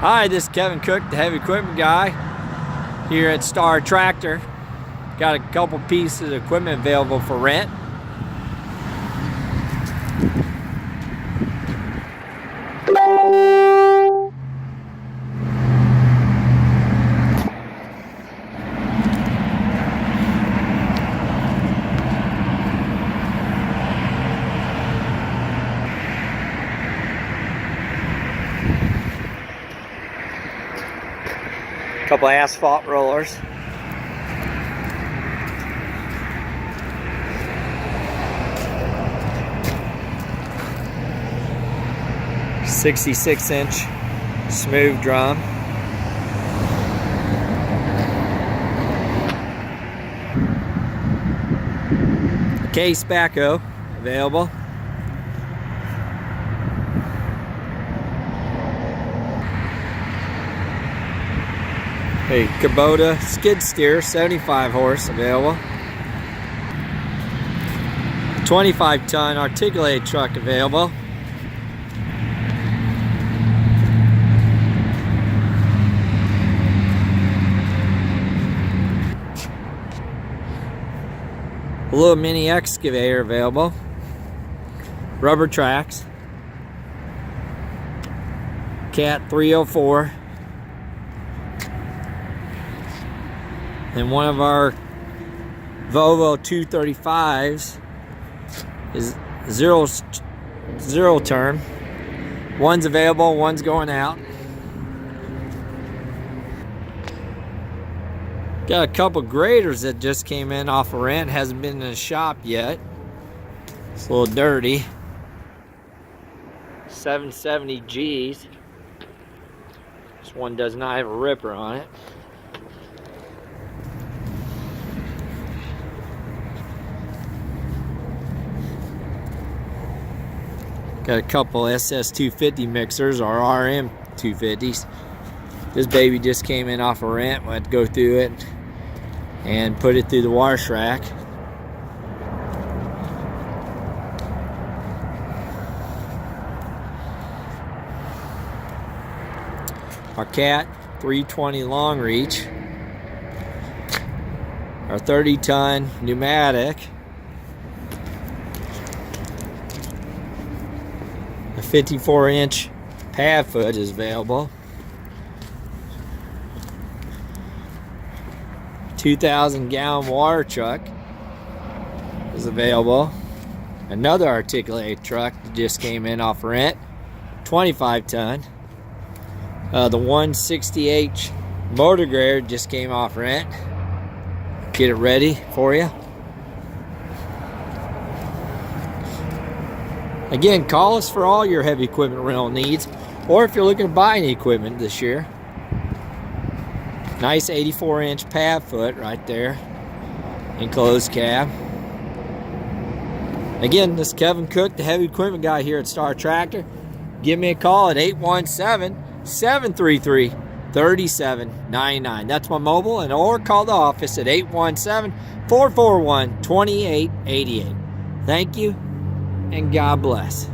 Hi, this is Kevin Cook, the heavy equipment guy here at Star Tractor. Got a couple pieces of equipment available for rent. Couple asphalt rollers. .66-inch smooth drum. Case backhoe available. A Kubota skid steer, 75 horse available. 25-ton articulated truck available. A little mini excavator available. Rubber tracks. Cat 304. And one of our Volvo 235s is zero turn. One's available, one's going out. Got a couple graders that just came in off of rent. Hasn't been in the shop yet. It's a little dirty. 770 Gs. This one does not have a ripper on it. Got a couple SS250 mixers, or RM250s. This baby just came in off of rent. We'll have to go through it and put it through the wash rack. Our Cat 320 long reach. Our 30-ton pneumatic. A 54-inch pad foot is available. 2,000-gallon water truck is available. Another articulated truck that just came in off rent. 25-ton. The 160H motor grader just came off rent. Get it ready for you. Again, call us for all your heavy equipment rental needs, or if you're looking to buy any equipment this year. Nice 84-inch pad foot right there. Enclosed cab. Again, this is Kevin Cook, the heavy equipment guy here at Star Tractor. Give me a call at 817-733-3799. That's my mobile, and or call the office at 817-441-2888. Thank you, and God bless.